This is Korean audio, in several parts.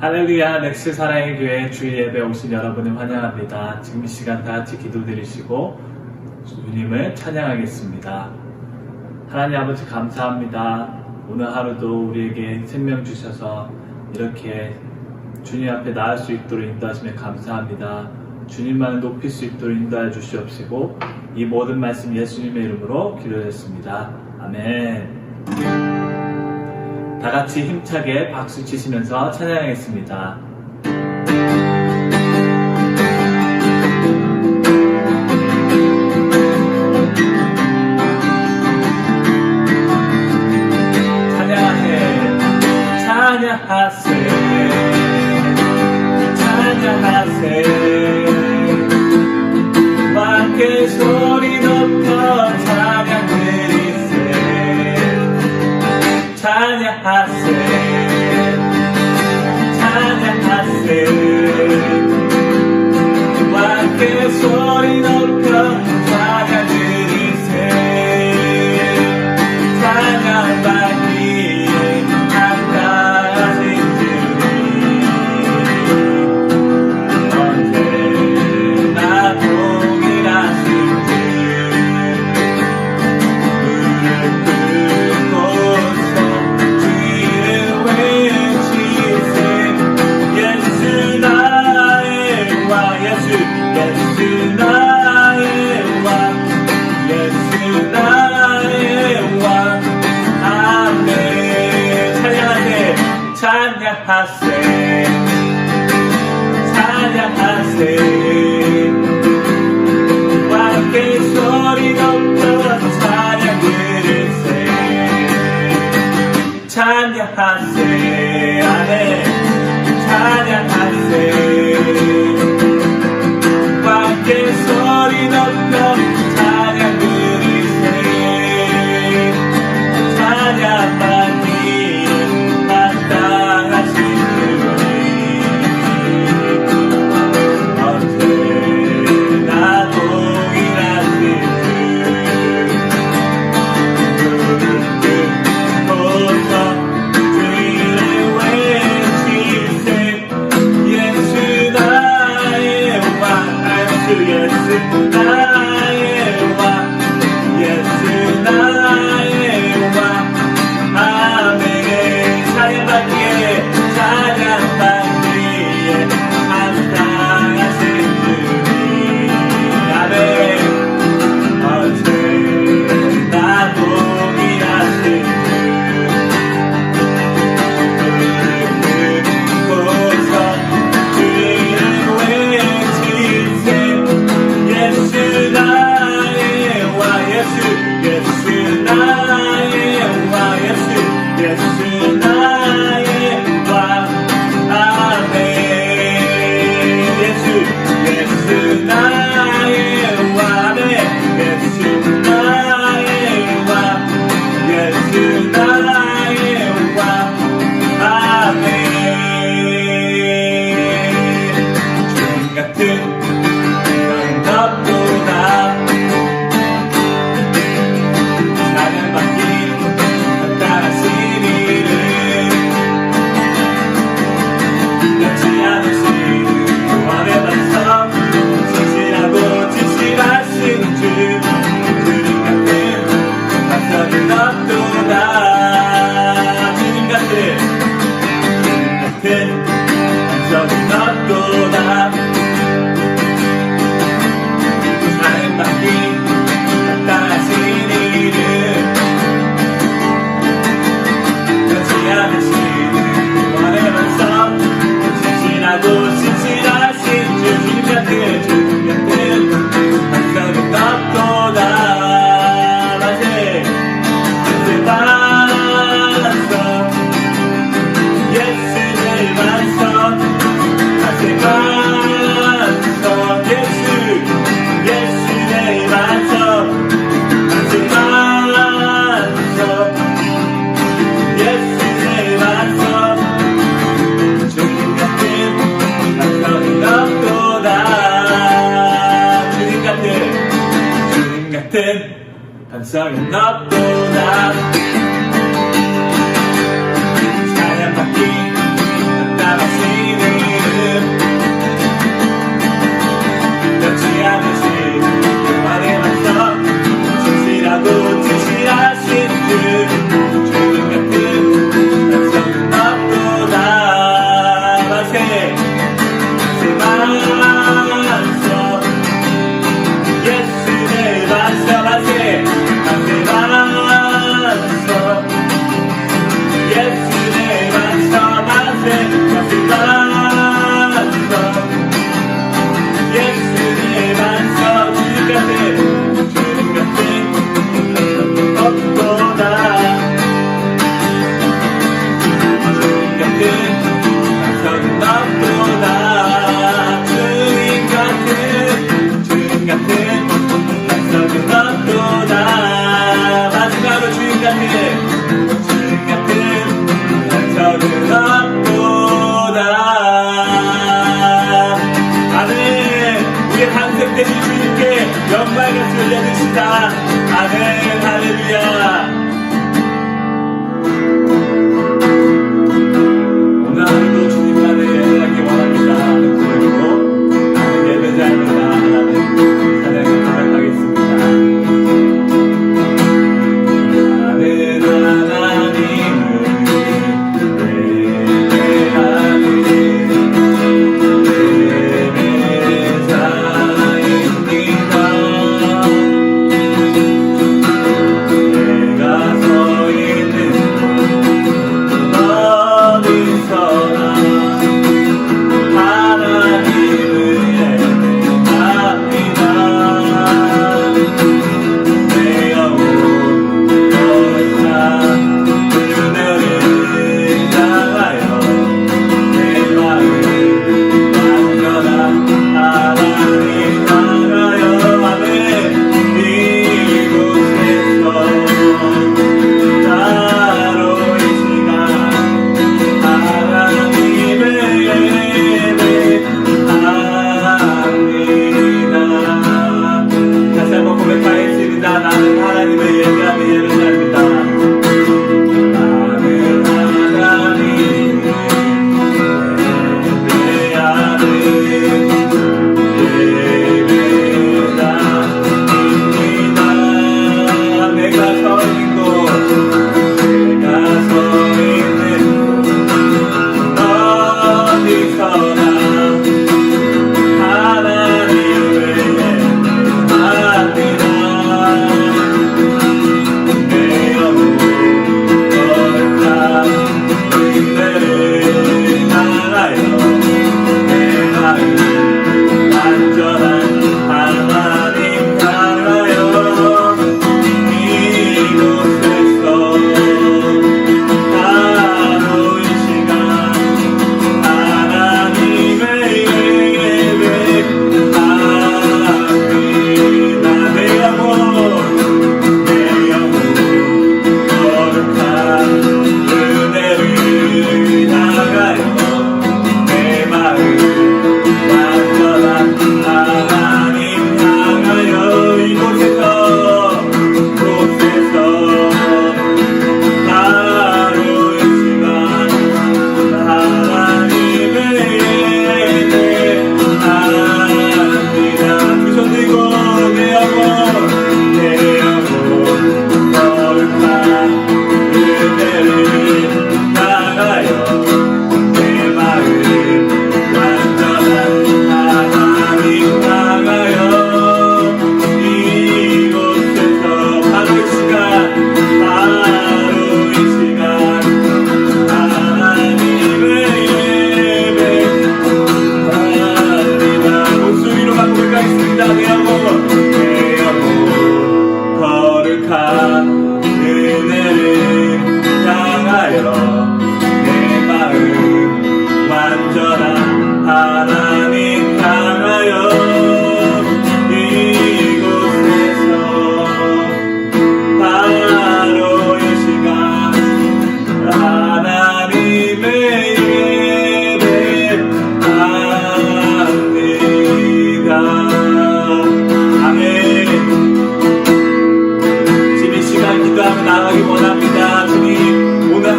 할렐루야, 넥스 사랑의 교회 주일 예배 오신 여러분을 환영합니다. 지금 이 시간 다 같이 기도드리시고 주님을 찬양하겠습니다. 하나님 아버지 감사합니다. 오늘 하루도 우리에게 생명 주셔서 이렇게 주님 앞에 나갈 수 있도록 인도하시면 감사합니다. 주님만을 높일 수 있도록 인도하여 주시옵시고 이 모든 말씀 예수님의 이름으로 기도했습니다. 아멘. 다 같이 힘차게 박수 치시면서 찬양하겠습니다. 찬양하세, 찬양하세, 함께 소리 높여 찬양 드리세. 찬양하세, 찬양하세, 함께 소리 높여 찬양 드리세. 찬양받기에 합당하신 주님, 언제나 동일하신 주, 무릎 꿇고서 주를 외치세. 예수 나의 왕, 예수 나의 왕, 예수 나의 왕. 아멘. 찬양하세, 찬양하세, 찬양하세, 함께 소리 높여 찬양 들으세. 찬양하세, 아멘. 찬양하세, 함께 소리 높여 찬양 들으세. 찬양받기에 합당하신 주님, 언제나 동일하신 주, 무릎 꿇고서 주를 외치세. 예수 나의 왕, 예수 나의 왕, 예수 나의 왕. 아멘. 찬양받기에, 찬양받기에 합당하신 주님, 아멘. 언제나 동일하신 주, 무릎 꿇고서 주를 외치세. 예수 나의 왕, 예수 나의 왕, 예수 나의 왕. 아멘. 예수 나의 왕, 예수 나의 왕, 예수 나의 왕. 아멘. 주님 같은 응답보다 찬양받기 합당하신 이름, 변치 않으신 구원의 반석, 진실하고 진실하신 주, 주님 같은 반석은 없도다. 주님 같은 반석은 없도다. 찬양받기 합당하신 이름, 변치 않으신 구원의 반석, 진실하고 진실하신 주, 주님 같은 반석은 없도다. 만세, 만세 반석, 예수의 반석, 만세 반석, 예수의 반석, 만세 반석, 예수의 반석. 주님 같은 반석은 없도다. 주님 같은 반석은 없도다. 찬양받기 합당하신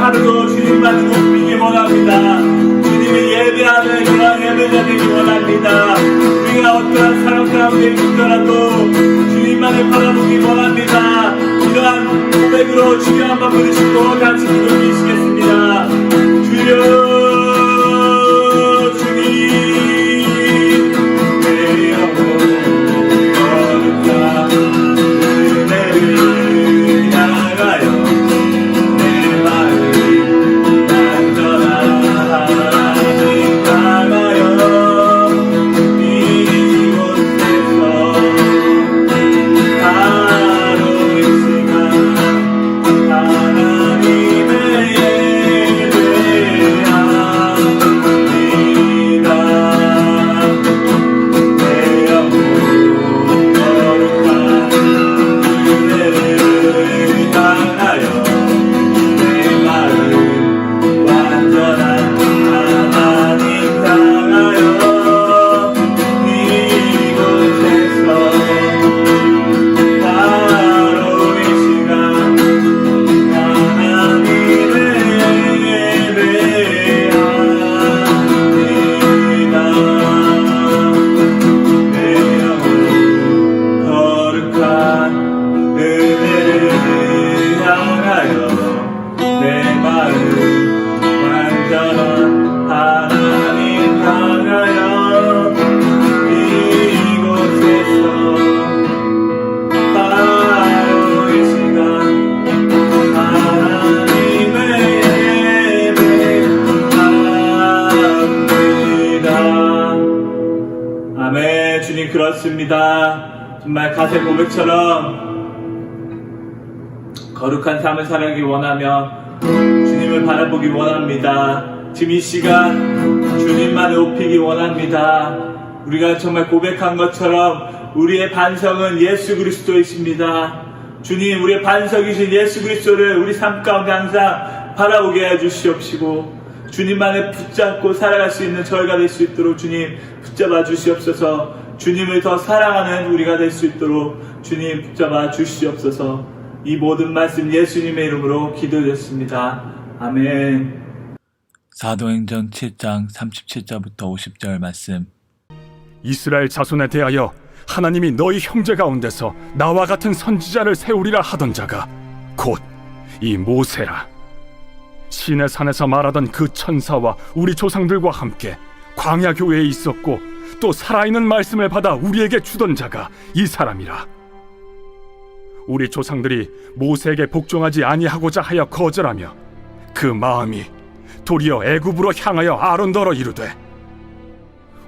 하루도 주님만 높이기 원합니다. 주님의 예배하는 그런 예배자 되기 원합니다. 우리가 어떠한 사람 가운데 있더라도 주님만을 바라보기 원합니다. 이러한 고백으로 주여 한번 부르시고 같이 기도 드리시겠습니다. 주여 주님 내 영혼 거룩한 은혜를 향하여 아멘. 주님 그렇습니다. 정말 가세 고백처럼 거룩한 삶을 살아가기 원하며 주님을 바라보기 원합니다. 지금 이 시간 주님만 높이기 원합니다. 우리가 정말 고백한 것처럼 우리의 반석은 예수 그리스도이십니다. 주님, 우리의 반석이신 예수 그리스도를 우리 삶 가운데 항상 바라보게 해주시옵시고 주님만을 붙잡고 살아갈 수 있는 저희가 될 수 있도록 주님 붙잡아 주시옵소서. 주님을 더 사랑하는 우리가 될 수 있도록 주님 붙잡아 주시옵소서. 이 모든 말씀 예수님의 이름으로 기도드렸습니다. 아멘. 사도행전 7장 37절부터 50절 말씀. 이스라엘 자손에 대하여 하나님이 너희 형제 가운데서 나와 같은 선지자를 세우리라 하던 자가 곧 이 모세라. 시내 산에서 말하던 그 천사와 우리 조상들과 함께 광야 교회에 있었고 또 살아있는 말씀을 받아 우리에게 주던 자가 이 사람이라. 우리 조상들이 모세에게 복종하지 아니하고자 하여 거절하며 그 마음이 도리어 애굽으로 향하여 아론더러 이르되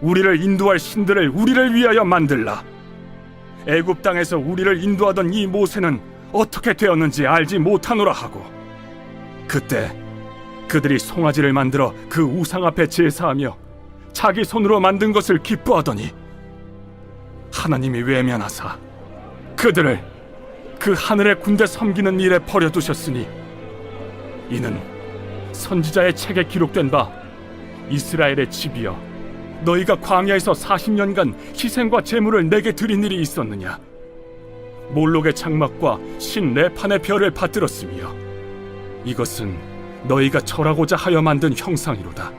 우리를 인도할 신들을 우리를 위하여 만들라. 애굽 땅에서 우리를 인도하던 이 모세는 어떻게 되었는지 알지 못하노라 하고 그때 그들이 송아지를 만들어 그 우상 앞에 제사하며 자기 손으로 만든 것을 기뻐하더니 하나님이 외면하사 그들을 그 하늘의 군대 섬기는 일에 버려두셨으니 이는 선지자의 책에 기록된 바 이스라엘의 집이여 너희가 광야에서 40년간 희생과 제물을 내게 드린 일이 있었느냐. 몰록의 장막과 신 레판의 별을 받들었으며 이것은 너희가 절하고자 하여 만든 형상이로다.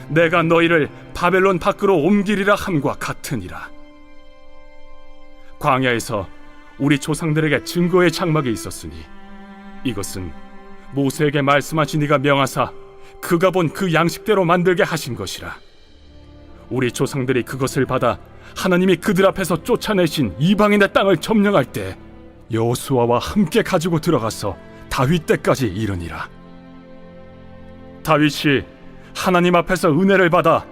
내가 너희를 바벨론 밖으로 옮기리라 함과 같으니라. 광야에서 우리 조상들에게 증거의 장막이 있었으니 이것은 모세에게 말씀하신 이가 명하사 그가 본 그 양식대로 만들게 하신 것이라. 우리 조상들이 그것을 받아 하나님이 그들 앞에서 쫓아내신 이방인의 땅을 점령할 때 여호수아와 함께 가지고 들어가서 다윗 때까지 이르니라. 다윗이 하나님 앞에서 은혜를 받아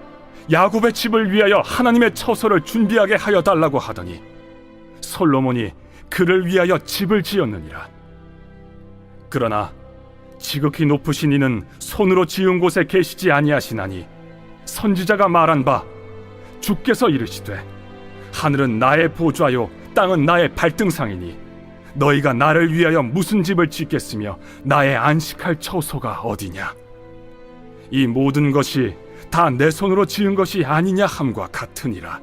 야곱의 집을 위하여 하나님의 처소를 준비하게 하여 달라고 하더니 솔로몬이 그를 위하여 집을 지었느니라. 그러나 지극히 높으신 이는 손으로 지은 곳에 계시지 아니하시나니 선지자가 말한 바 주께서 이르시되 하늘은 나의 보좌요 땅은 나의 발등상이니 너희가 나를 위하여 무슨 집을 짓겠으며 나의 안식할 처소가 어디냐. 이 모든 것이 다 내 손으로 지은 것이 아니냐 함과 같으니라.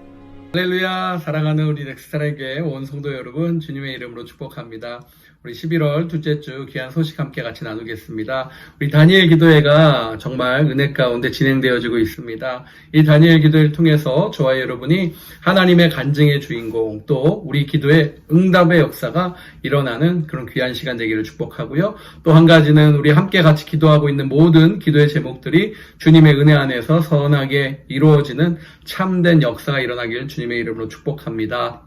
할렐루야. 사랑하는 우리 넥스트라의 교회 온 성도 여러분, 주님의 이름으로 축복합니다. 우리 11월 둘째 주 귀한 소식 함께 같이 나누겠습니다. 우리 다니엘 기도회가 정말 은혜 가운데 진행되어지고 있습니다. 이 다니엘 기도회를 통해서 저와 여러분이 하나님의 간증의 주인공, 또 우리 기도의 응답의 역사가 일어나는 그런 귀한 시간 되기를 축복하고요. 또 한 가지는 우리 함께 같이 기도하고 있는 모든 기도의 제목들이 주님의 은혜 안에서 선하게 이루어지는 참된 역사가 일어나길 주님의 이름으로 축복합니다.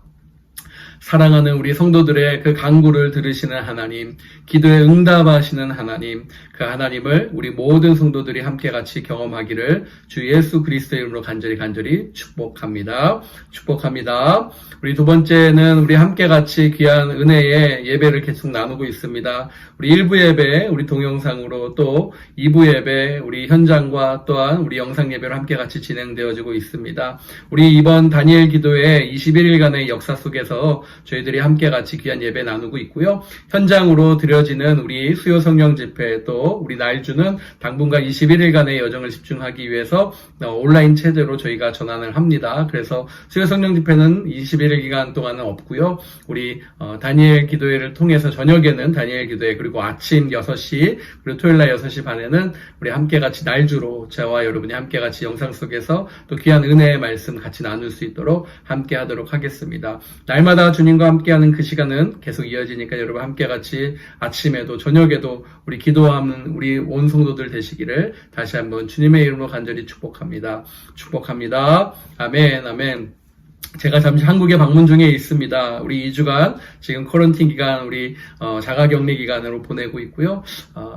사랑하는 우리 성도들의 그 간구를 들으시는 하나님, 기도에 응답하시는 하나님, 그 하나님을 우리 모든 성도들이 함께 같이 경험하기를 주 예수 그리스도의 이름으로 간절히 축복합니다. 축복합니다. 우리 두 번째는 우리 함께 같이 귀한 은혜의 예배를 계속 나누고 있습니다. 우리 1부 예배, 우리 동영상으로, 또 2부 예배, 우리 현장과 또한 우리 영상 예배로 함께 같이 진행되어지고 있습니다. 우리 이번 다니엘 기도회 21일간의 역사 속에서 저희들이 함께 같이 귀한 예배 나누고 있고요. 현장으로 드려지는 우리 수요 성령 집회, 또 우리 날주는 당분간 21일간의 여정을 집중하기 위해서 온라인 체제로 저희가 전환을 합니다. 그래서 수요 성령 집회는 21일 기간 동안은 없고요. 우리 다니엘 기도회를 통해서 저녁에는 다니엘 기도회, 그리고 아침 6시, 그리고 토요일날 6시 반에는 우리 함께 같이 날주로 저와 여러분이 함께 같이 영상 속에서 또 귀한 은혜의 말씀 같이 나눌 수 있도록 함께 하도록 하겠습니다. 날마다 주님과 함께하는 그 시간은 계속 이어지니까 여러분 함께 같이 아침에도 저녁에도 우리 기도하는 우리 온 성도들 되시기를 다시 한번 주님의 이름으로 간절히 축복합니다. 축복합니다. 아멘, 아멘. 제가 잠시 한국에 방문 중에 있습니다. 우리 2주간 지금 쿼런틴 기간, 우리 자가격리 기간으로 보내고 있고요.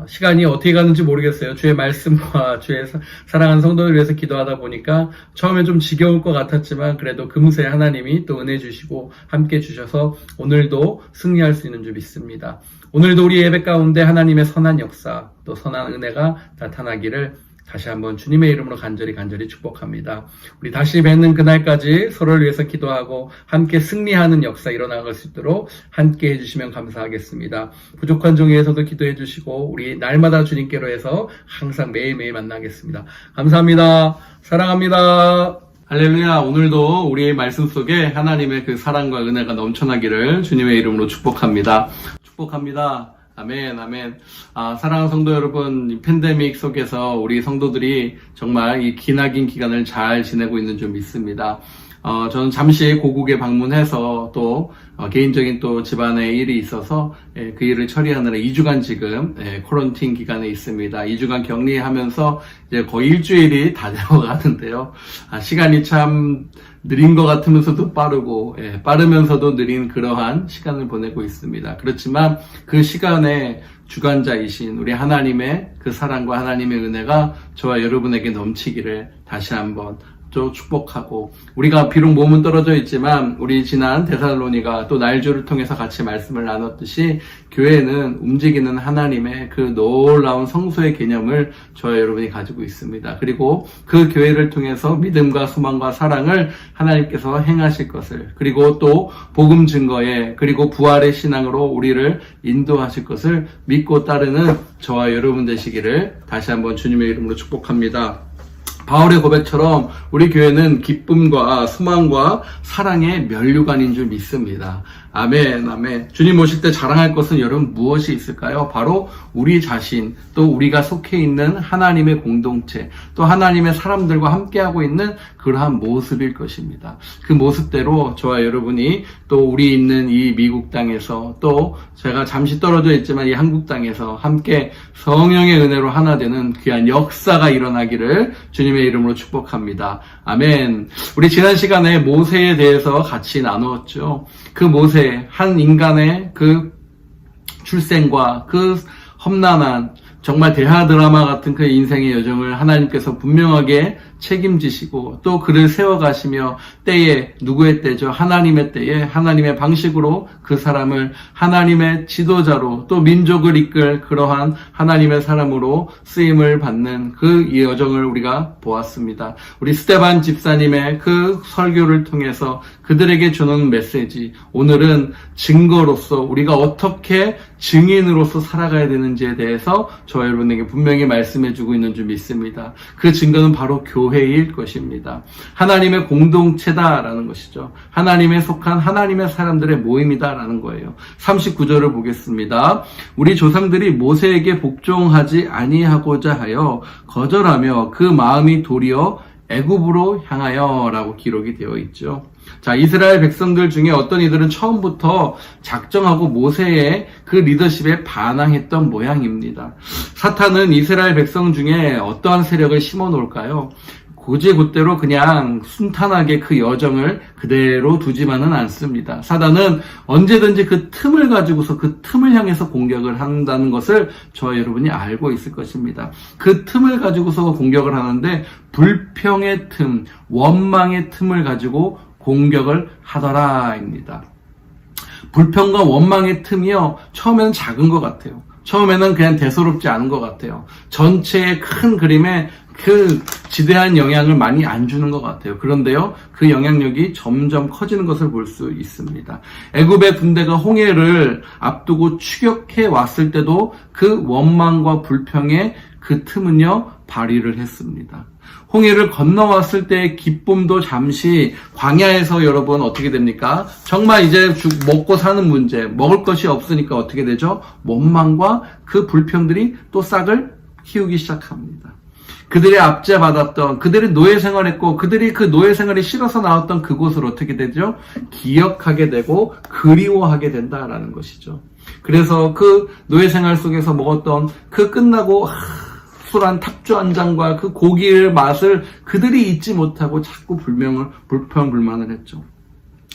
시간이 어떻게 가는지 모르겠어요. 주의 말씀과 주의 사랑하는 성도들 위해서 기도하다 보니까 처음에 좀 지겨울 것 같았지만 그래도 금세 하나님이 또 은혜 주시고 함께 주셔서 오늘도 승리할 수 있는 줄 믿습니다. 오늘도 우리 예배 가운데 하나님의 선한 역사, 또 선한 은혜가 나타나기를 다시 한번 주님의 이름으로 간절히 축복합니다. 우리 다시 뵙는 그날까지 서로를 위해서 기도하고 함께 승리하는 역사 일어나갈 수 있도록 함께 해주시면 감사하겠습니다. 부족한 종에서도 기도해 주시고 우리 날마다 주님께로 해서 항상 매일매일 만나겠습니다. 감사합니다. 사랑합니다. 할렐루야. 오늘도 우리의 말씀 속에 하나님의 그 사랑과 은혜가 넘쳐나기를 주님의 이름으로 축복합니다. 축복합니다. 아멘, 아멘. 사랑하는 성도 여러분, 이 팬데믹 속에서 우리 성도들이 정말 이 기나긴 기간을 잘 지내고 있는 줄 믿습니다. 저는 잠시 고국에 방문해서 또 개인적인 또 집안의 일이 있어서 그 일을 처리하느라 2주간 지금 쿼런틴 기간에 있습니다. 2주간 격리하면서 이제 거의 일주일이 다 되어가는데요. 시간이 참 느린 것 같으면서도 빠르고 빠르면서도 느린 그러한 시간을 보내고 있습니다. 그렇지만 그 시간에 주관자이신 우리 하나님의 그 사랑과 하나님의 은혜가 저와 여러분에게 넘치기를 다시 한번 또 축복하고, 우리가 비록 몸은 떨어져 있지만 우리 지난 데살로니가 또 날주를 통해서 같이 말씀을 나눴듯이 교회는 움직이는 하나님의 그 놀라운 성소의 개념을 저와 여러분이 가지고 있습니다. 그리고 그 교회를 통해서 믿음과 소망과 사랑을 하나님께서 행하실 것을, 그리고 또 복음 증거에, 그리고 부활의 신앙으로 우리를 인도하실 것을 믿고 따르는 저와 여러분 되시기를 다시 한번 주님의 이름으로 축복합니다. 바울의 고백처럼 우리 교회는 기쁨과 소망과 사랑의 면류관인 줄 믿습니다. 아멘, 아멘. 주님 오실 때 자랑할 것은 여러분 무엇이 있을까요? 바로 우리 자신, 또 우리가 속해 있는 하나님의 공동체, 또 하나님의 사람들과 함께하고 있는 그러한 모습일 것입니다. 그 모습대로 저와 여러분이 또 우리 있는 이 미국 땅에서, 또 제가 잠시 떨어져 있지만 이 한국 땅에서 함께 성령의 은혜로 하나 되는 귀한 역사가 일어나기를 주님의 이름으로 축복합니다. 아멘. 우리 지난 시간에 모세에 대해서 같이 나누었죠. 그 모세, 한 인간의 그 출생과 그 험난한 정말 대하 드라마 같은 그 인생의 여정을 하나님께서 분명하게 책임지시고 또 그를 세워가시며 때에, 누구의 때죠? 하나님의 때에 하나님의 방식으로 그 사람을 하나님의 지도자로 또 민족을 이끌 그러한 하나님의 사람으로 쓰임을 받는 그 여정을 우리가 보았습니다. 우리 스테반 집사님의 그 설교를 통해서 그들에게 주는 메시지, 오늘은 증거로서 우리가 어떻게 증인으로서 살아가야 되는지에 대해서 저와 여러분에게 분명히 말씀해주고 있는 줄 믿습니다. 그 증거는 바로 교회일 것입니다. 하나님의 공동체다라는 것이죠. 하나님에 속한 하나님의 사람들의 모임이다라는 거예요. 39절을 보겠습니다. 우리 조상들이 모세에게 복종하지 아니하고자 하여 거절하며 그 마음이 도리어 애굽으로 향하여라고 기록이 되어 있죠. 자, 이스라엘 백성들 중에 어떤 이들은 처음부터 작정하고 모세의 그 리더십에 반항했던 모양입니다. 사탄은 이스라엘 백성 중에 어떠한 세력을 심어 놓을까요? 고지곧대로 그냥 순탄하게 그 여정을 그대로 두지만은 않습니다. 사단은 언제든지 그 틈을 가지고서 그 틈을 향해서 공격을 한다는 것을 저와 여러분이 알고 있을 것입니다. 그 틈을 가지고서 공격을 하는데 불평의 틈, 원망의 틈을 가지고 공격을 하더라입니다. 불평과 원망의 틈이요, 처음에는 작은 것 같아요. 처음에는 그냥 대수롭지 않은 것 같아요. 전체의 큰 그림에 그 지대한 영향을 많이 안 주는 것 같아요. 그런데요, 그 영향력이 점점 커지는 것을 볼 수 있습니다. 애굽의 군대가 홍해를 앞두고 추격해 왔을 때도 그 원망과 불평의 그 틈은요, 발휘를 했습니다. 홍해를 건너왔을 때의 기쁨도 잠시 광야에서 여러분 어떻게 됩니까? 정말 이제 먹고 사는 문제, 먹을 것이 없으니까 어떻게 되죠? 원망과 그 불평들이 또 싹을 틔우기 시작합니다. 그들이 압제받았던, 그들이 노예 생활했고 그들이 그 노예 생활이 싫어서 나왔던 그곳을 어떻게 되죠? 기억하게 되고 그리워하게 된다라는 것이죠. 그래서 그 노예 생활 속에서 먹었던 그 끝나고 술한 탑주 한 잔과 그 고기의 맛을 그들이 잊지 못하고 자꾸 불평불만을 했죠.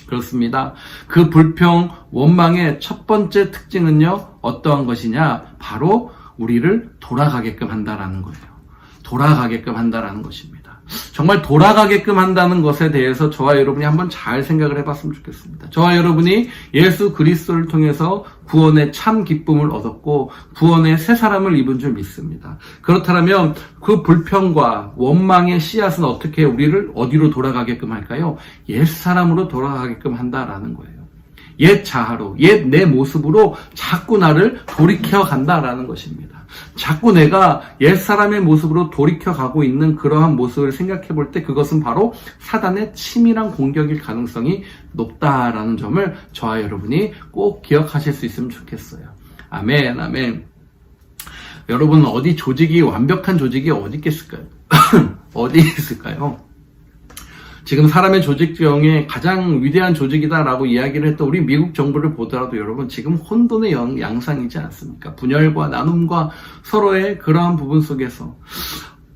그렇습니다. 그 불평, 원망의 첫 번째 특징은요, 어떠한 것이냐? 바로 우리를 돌아가게끔 한다라는 거예요. 돌아가게끔 한다라는 것입니다. 정말 돌아가게끔 한다는 것에 대해서 저와 여러분이 한번 잘 생각을 해봤으면 좋겠습니다. 저와 여러분이 예수 그리스도를 통해서 구원의 참 기쁨을 얻었고 구원의 새 사람을 입은 줄 믿습니다. 그렇다면 그 불평과 원망의 씨앗은 어떻게 우리를 어디로 돌아가게끔 할까요? 옛 사람으로 돌아가게끔 한다라는 거예요. 옛 자아로, 옛 내 모습으로 자꾸 나를 돌이켜 간다라는 것입니다. 자꾸 내가 옛 사람의 모습으로 돌이켜 가고 있는 그러한 모습을 생각해 볼 때 그것은 바로 사단의 치밀한 공격일 가능성이 높다라는 점을 저와 여러분이 꼭 기억하실 수 있으면 좋겠어요. 아멘, 아멘. 여러분, 어디 조직이, 완벽한 조직이 어디 있겠을까요? 어디 있을까요? 지금 사람의 조직 중에 가장 위대한 조직이다라고 이야기를 했던 우리 미국 정부를 보더라도 여러분 지금 혼돈의 양상이지 않습니까? 분열과 나눔과 서로의 그러한 부분 속에서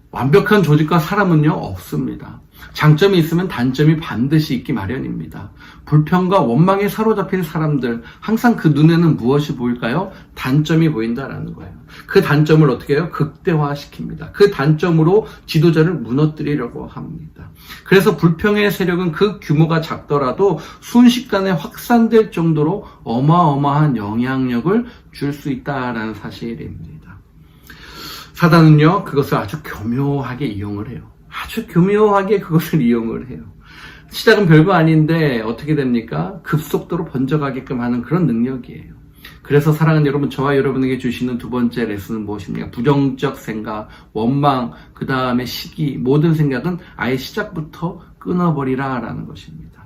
완벽한 조직과 사람은요 없습니다. 장점이 있으면 단점이 반드시 있기 마련입니다. 불평과 원망에 사로잡힌 사람들, 항상 그 눈에는 무엇이 보일까요? 단점이 보인다라는 거예요. 그 단점을 어떻게 해요? 극대화시킵니다. 그 단점으로 지도자를 무너뜨리려고 합니다. 그래서 불평의 세력은 그 규모가 작더라도 순식간에 확산될 정도로 어마어마한 영향력을 줄 수 있다라는 사실입니다. 사단은요, 그것을 아주 교묘하게 이용을 해요. 아주 교묘하게 그것을 이용을 해요. 시작은 별거 아닌데 어떻게 됩니까? 급속도로 번져가게끔 하는 그런 능력이에요. 그래서 사랑하는 여러분, 저와 여러분에게 주시는 두 번째 레슨은 무엇입니까? 부정적 생각, 원망, 그 다음에 시기, 모든 생각은 아예 시작부터 끊어버리라 라는 것입니다.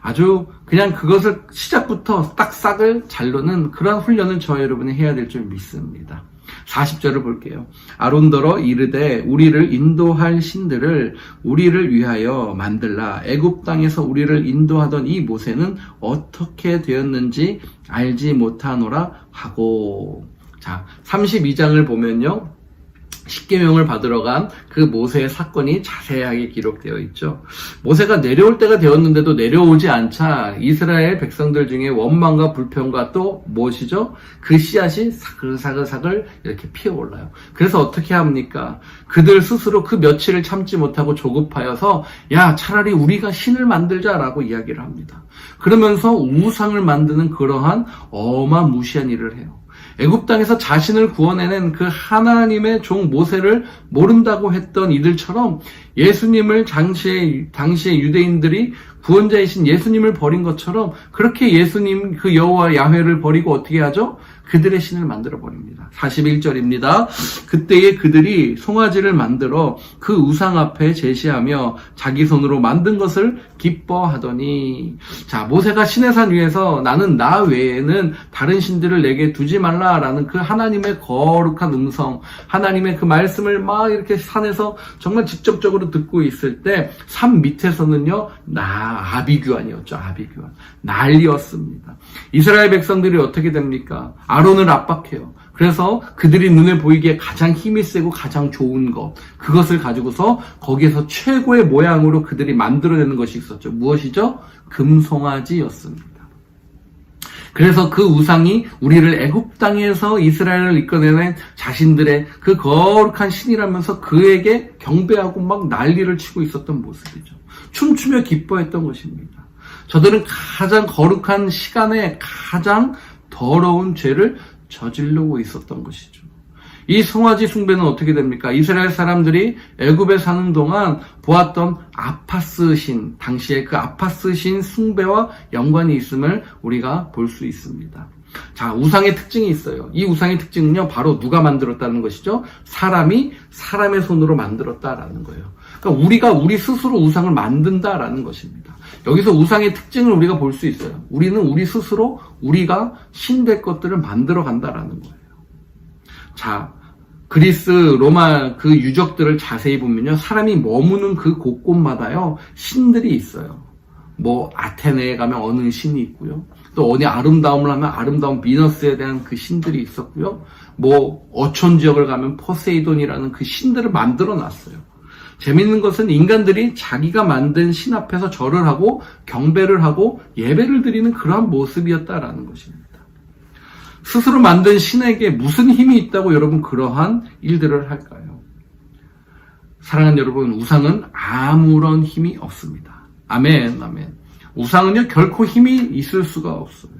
아주 그냥 그것을 시작부터 딱 싹을 잘 놓는 그런 훈련을 저와 여러분이 해야 될 줄 믿습니다. 40절을 볼게요. 아론더러 이르되 우리를 인도할 신들을 우리를 위하여 만들라. 애굽 땅에서 우리를 인도하던 이 모세는 어떻게 되었는지 알지 못하노라 하고. 자, 32장을 보면요. 십계명을 받으러 간 그 모세의 사건이 자세하게 기록되어 있죠. 모세가 내려올 때가 되었는데도 내려오지 않자 이스라엘 백성들 중에 원망과 불평과 또 무엇이죠? 그 씨앗이 사글사글 이렇게 피어올라요. 그래서 어떻게 합니까? 그들 스스로 그 며칠을 참지 못하고 조급하여서 야, 차라리 우리가 신을 만들자라고 이야기를 합니다. 그러면서 우상을 만드는 그러한 어마무시한 일을 해요. 애굽 땅에서 자신을 구원해낸 그 하나님의 종 모세를 모른다고 했던 이들처럼 예수님을 당시에 유대인들이 구원자이신 예수님을 버린 것처럼 그렇게 예수님 그 여호와 야훼를 버리고 어떻게 하죠? 그들의 신을 만들어 버립니다. 41절입니다. 그때에 그들이 송아지를 만들어 그 우상 앞에 제시하며 자기 손으로 만든 것을 기뻐하더니. 자, 모세가 시내산 위에서 나는 나 외에는 다른 신들을 내게 두지 말라라는 그 하나님의 거룩한 음성, 하나님의 그 말씀을 막 이렇게 산에서 정말 직접적으로 듣고 있을 때 산 밑에서는요, 아비규환이었죠. 아비규환. 난리였습니다. 이스라엘 백성들이 어떻게 됩니까? 아론을 압박해요. 그래서 그들이 눈에 보이기에 가장 힘이 세고 가장 좋은 것, 그것을 가지고서 거기에서 최고의 모양으로 그들이 만들어내는 것이 있었죠. 무엇이죠? 금송아지였습니다. 그래서 그 우상이 우리를 애굽 땅에서 이스라엘을 이끌어내는 자신들의 그 거룩한 신이라면서 그에게 경배하고 막 난리를 치고 있었던 모습이죠. 춤추며 기뻐했던 것입니다. 저들은 가장 거룩한 시간에 가장 더러운 죄를 저지르고 있었던 것이죠. 이 송아지 숭배는 어떻게 됩니까? 이스라엘 사람들이 애굽에 사는 동안 보았던 아파스 신, 당시에 그 아파스 신 숭배와 연관이 있음을 우리가 볼 수 있습니다. 자, 우상의 특징이 있어요. 이 우상의 특징은요, 바로 누가 만들었다는 것이죠? 사람이 사람의 손으로 만들었다라는 거예요. 그러니까 우리가 우리 스스로 우상을 만든다라는 것입니다. 여기서 우상의 특징을 우리가 볼 수 있어요. 우리는 우리 스스로 우리가 신될 것들을 만들어 간다라는 거예요. 자, 그리스, 로마 그 유적들을 자세히 보면요, 사람이 머무는 그 곳곳마다요, 신들이 있어요. 뭐 아테네에 가면 어느 신이 있고요. 또 어디 아름다움을 하면 아름다운 비너스에 대한 그 신들이 있었고요. 뭐 어촌 지역을 가면 포세이돈이라는 그 신들을 만들어 놨어요. 재밌는 것은 인간들이 자기가 만든 신 앞에서 절을 하고 경배를 하고 예배를 드리는 그러한 모습이었다라는 것입니다. 스스로 만든 신에게 무슨 힘이 있다고 여러분 그러한 일들을 할까요? 사랑하는 여러분, 우상은 아무런 힘이 없습니다. 아멘, 아멘. 우상은요, 결코 힘이 있을 수가 없어요.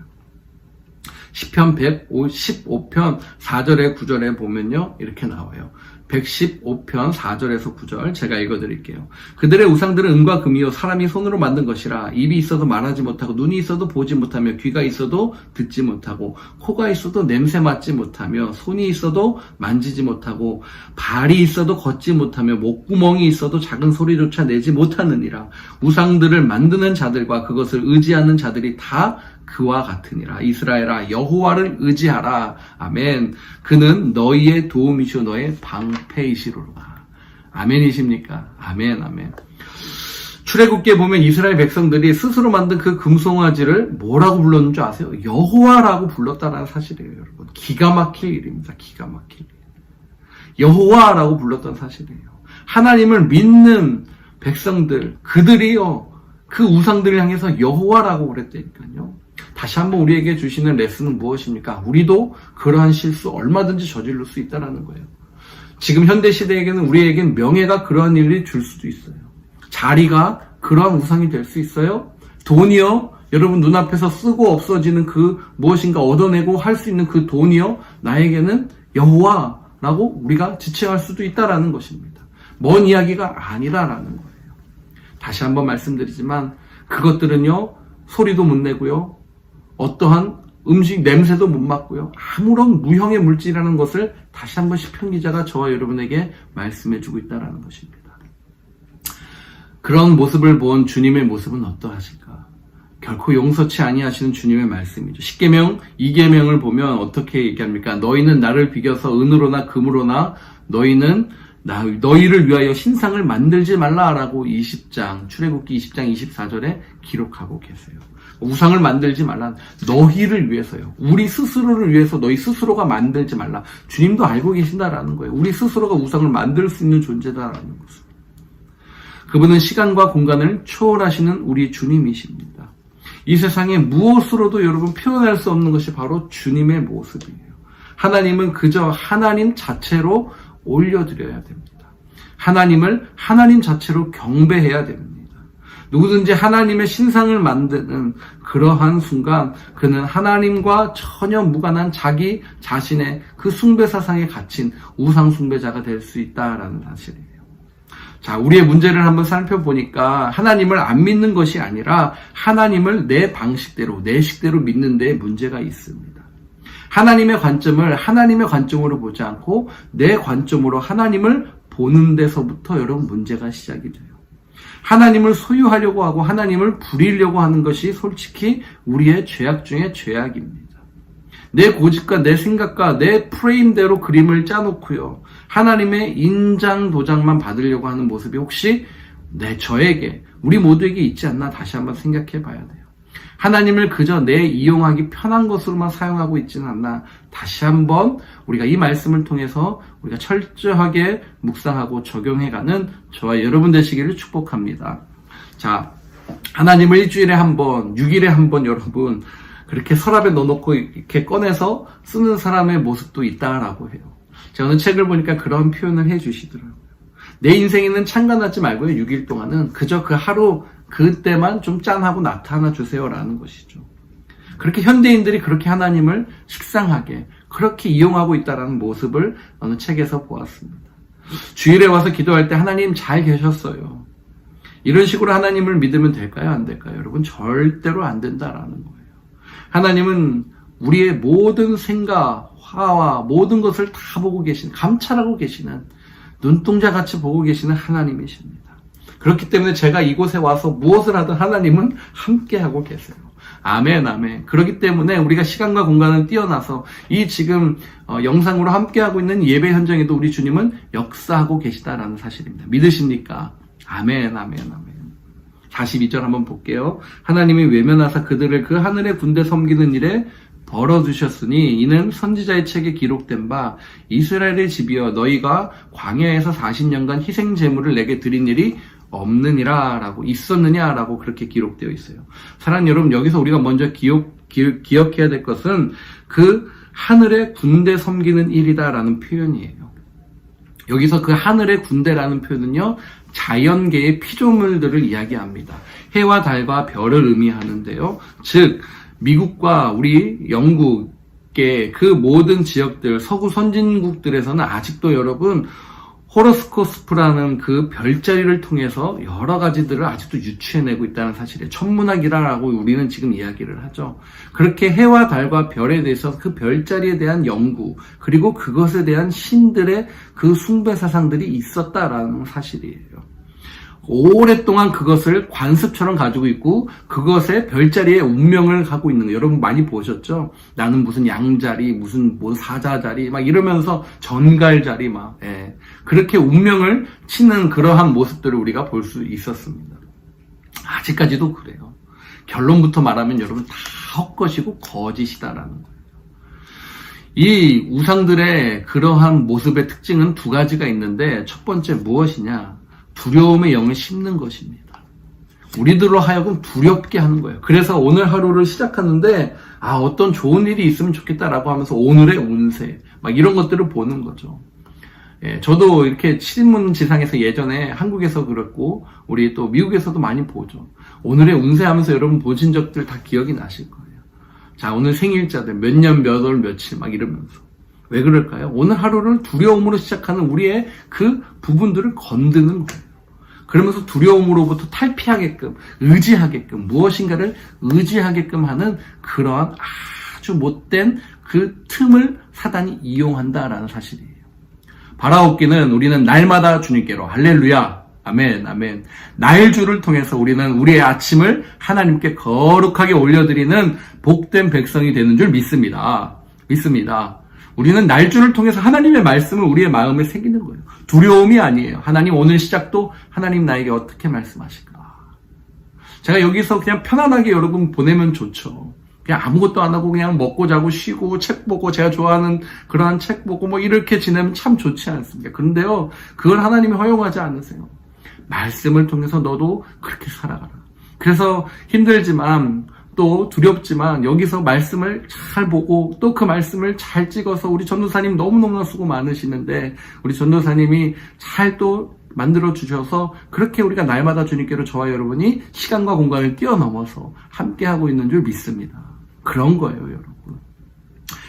시편 115편 4절에 9절에 보면요, 이렇게 나와요. 115편 4절에서 9절 제가 읽어드릴게요. 그들의 우상들은 은과 금이요 사람이 손으로 만든 것이라. 입이 있어도 말하지 못하고 눈이 있어도 보지 못하며 귀가 있어도 듣지 못하고 코가 있어도 냄새 맡지 못하며 손이 있어도 만지지 못하고 발이 있어도 걷지 못하며 목구멍이 있어도 작은 소리조차 내지 못하느니라. 우상들을 만드는 자들과 그것을 의지하는 자들이 다 그와 같으니라. 이스라엘아, 여호와를 의지하라. 아멘. 그는 너희의 도움이시오 너의 방패이시로라. 아멘이십니까? 아멘, 아멘. 출애굽기에 보면 이스라엘 백성들이 스스로 만든 그 금송아지를 뭐라고 불렀는 줄 아세요? 여호와라고 불렀다는 사실이에요, 여러분. 기가 막힐 일입니다. 기가 막힐 일. 여호와라고 불렀던 사실이에요. 하나님을 믿는 백성들, 그들이요, 그 우상들을 향해서 여호와라고 그랬다니까요. 다시 한번 우리에게 주시는 레슨은 무엇입니까? 우리도 그러한 실수 얼마든지 저지를 수 있다는 거예요. 지금 현대 시대에게는 우리에겐 명예가 그러한 일을 줄 수도 있어요. 자리가 그러한 우상이 될 수 있어요. 돈이요, 여러분 눈앞에서 쓰고 없어지는 그 무엇인가 얻어내고 할 수 있는 그 돈이요, 나에게는 여호와라고 우리가 지칭할 수도 있다라는 것입니다. 먼 이야기가 아니라라는 거예요. 다시 한번 말씀드리지만 그것들은요, 소리도 못 내고요, 어떠한 음식 냄새도 못 맡고요, 아무런 무형의 물질이라는 것을 다시 한번 시편 기자가 저와 여러분에게 말씀해주고 있다는 것입니다. 그런 모습을 본 주님의 모습은 어떠하실까? 결코 용서치 아니하시는 주님의 말씀이죠. 10계명, 2계명을 보면 어떻게 얘기합니까? 너희는 나를 비겨서 은으로나 금으로나 너희를 위하여 신상을 만들지 말라라고 20장, 출애굽기 20장 24절에 기록하고 계세요. 우상을 만들지 말라. 너희를 위해서요. 우리 스스로를 위해서 너희 스스로가 만들지 말라. 주님도 알고 계신다라는 거예요. 우리 스스로가 우상을 만들 수 있는 존재다라는 것을. 그분은 시간과 공간을 초월하시는 우리 주님이십니다. 이 세상에 무엇으로도 여러분 표현할 수 없는 것이 바로 주님의 모습이에요. 하나님은 그저 하나님 자체로 올려드려야 됩니다. 하나님을 하나님 자체로 경배해야 됩니다. 누구든지 하나님의 신상을 만드는 그러한 순간 그는 하나님과 전혀 무관한 자기 자신의 그 숭배 사상에 갇힌 우상 숭배자가 될 수 있다라는 사실이에요. 자, 우리의 문제를 한번 살펴보니까 하나님을 안 믿는 것이 아니라 하나님을 내 방식대로, 내 식대로 믿는 데 문제가 있습니다. 하나님의 관점을 하나님의 관점으로 보지 않고 내 관점으로 하나님을 보는 데서부터 여러분 문제가 시작이 돼요. 하나님을 소유하려고 하고 하나님을 부리려고 하는 것이 솔직히 우리의 죄악 중에 죄악입니다. 내 고집과 내 생각과 내 프레임대로 그림을 짜놓고요. 하나님의 인장 도장만 받으려고 하는 모습이 혹시 저에게, 우리 모두에게 있지 않나 다시 한번 생각해 봐야 돼요. 하나님을 그저 내 이용하기 편한 것으로만 사용하고 있지는 않나 다시 한번 우리가 이 말씀을 통해서 우리가 철저하게 묵상하고 적용해가는 저와 여러분 되시기를 축복합니다. 자, 하나님을 일주일에 한 번, 6일에 한 번 여러분 그렇게 서랍에 넣어놓고 이렇게 꺼내서 쓰는 사람의 모습도 있다라고 해요. 제가 어느 책을 보니까 그런 표현을 해주시더라고요. 내 인생에는 참관하지 말고요. 6일 동안은 그저 그 하루 그때만 좀 짠하고 나타나 주세요라는 것이죠. 그렇게 현대인들이 그렇게 하나님을 식상하게 그렇게 이용하고 있다는 모습을 어느 책에서 보았습니다. 주일에 와서 기도할 때 하나님 잘 계셨어요. 이런 식으로 하나님을 믿으면 될까요? 안 될까요? 여러분 절대로 안 된다라는 거예요. 하나님은 우리의 모든 생각, 화와 모든 것을 다 보고 계시는, 감찰하고 계시는, 눈동자같이 보고 계시는 하나님이십니다. 그렇기 때문에 제가 이곳에 와서 무엇을 하든 하나님은 함께하고 계세요. 아멘, 아멘. 그렇기 때문에 우리가 시간과 공간을 뛰어나서 이 지금 영상으로 함께하고 있는 예배 현장에도 우리 주님은 역사하고 계시다라는 사실입니다. 믿으십니까? 아멘, 아멘, 아멘. 42절 한번 볼게요. 하나님이 외면하사 그들을 그 하늘의 군대 섬기는 일에 벌어두셨으니 이는 선지자의 책에 기록된 바 이스라엘의 집이여 너희가 광야에서 40년간 희생 제물을 내게 드린 일이 없느니라 라고 있었느냐 라고 그렇게 기록되어 있어요. 사랑하는 여러분, 여기서 우리가 먼저 기억해야 될 것은 그 하늘의 군대 섬기는 일이다라는 표현이에요. 여기서 그 하늘의 군대라는 표현은요, 자연계의 피조물들을 이야기합니다. 해와 달과 별을 의미하는데요. 즉 미국과 우리 영국의 그 모든 지역들, 서구 선진국들에서는 아직도 여러분 호로스코스프라는 그 별자리를 통해서 여러 가지들을 아직도 유추해내고 있다는 사실이에요. 천문학이라고 우리는 지금 이야기를 하죠. 그렇게 해와 달과 별에 대해서 그 별자리에 대한 연구, 그리고 그것에 대한 신들의 그 숭배 사상들이 있었다라는 사실이에요. 오랫동안 그것을 관습처럼 가지고 있고 그것의 별자리의 운명을 갖고 있는 거 여러분 많이 보셨죠? 나는 무슨 양자리, 무슨 뭐 사자자리 막 이러면서 전갈자리 막 그렇게 운명을 치는 그러한 모습들을 우리가 볼 수 있었습니다. 아직까지도 그래요. 결론부터 말하면 여러분 다 헛것이고 거짓이다라는 거예요. 이 우상들의 그러한 모습의 특징은 두 가지가 있는데 첫 번째 무엇이냐? 두려움의 영을 심는 것입니다. 우리들로 하여금 두렵게 하는 거예요. 그래서 오늘 하루를 시작하는데 어떤 좋은 일이 있으면 좋겠다라고 하면서 오늘의 운세 막 이런 것들을 보는 거죠. 저도 이렇게 신문지상에서 예전에 한국에서 그랬고 우리 또 미국에서도 많이 보죠. 오늘의 운세 하면서 여러분 보신 적들 다 기억이 나실 거예요. 자, 오늘 생일자들 몇 년 몇 월 며칠 막 이러면서 왜 그럴까요? 오늘 하루를 두려움으로 시작하는 우리의 그 부분들을 건드는 거예요. 그러면서 두려움으로부터 탈피하게끔, 의지하게끔, 무엇인가를 의지하게끔 하는 그러한 아주 못된 그 틈을 사단이 이용한다라는 사실이에요. 바라옵기는 우리는 날마다 주님께로 할렐루야 아멘, 아멘. 날주를 통해서 우리는 우리의 아침을 하나님께 거룩하게 올려드리는 복된 백성이 되는 줄 믿습니다. 믿습니다. 우리는 날주를 통해서 하나님의 말씀을 우리의 마음에 새기는 거예요. 두려움이 아니에요. 하나님 오늘 시작도 하나님 나에게 어떻게 말씀하실까? 제가 여기서 그냥 편안하게 여러분 보내면 좋죠. 그냥 아무것도 안 하고 그냥 먹고 자고 쉬고 책 보고 제가 좋아하는 그러한 책 보고 뭐 이렇게 지내면 참 좋지 않습니까? 그런데요, 그걸 하나님이 허용하지 않으세요. 말씀을 통해서 너도 그렇게 살아가라. 그래서 힘들지만 또 두렵지만 여기서 말씀을 잘 보고 또 그 말씀을 잘 찍어서 우리 전도사님 너무너무 수고 많으시는데 우리 전도사님이 잘 또 만들어 주셔서 그렇게 우리가 날마다 주님께로 저와 여러분이 시간과 공간을 뛰어넘어서 함께하고 있는 줄 믿습니다. 그런 거예요, 여러분.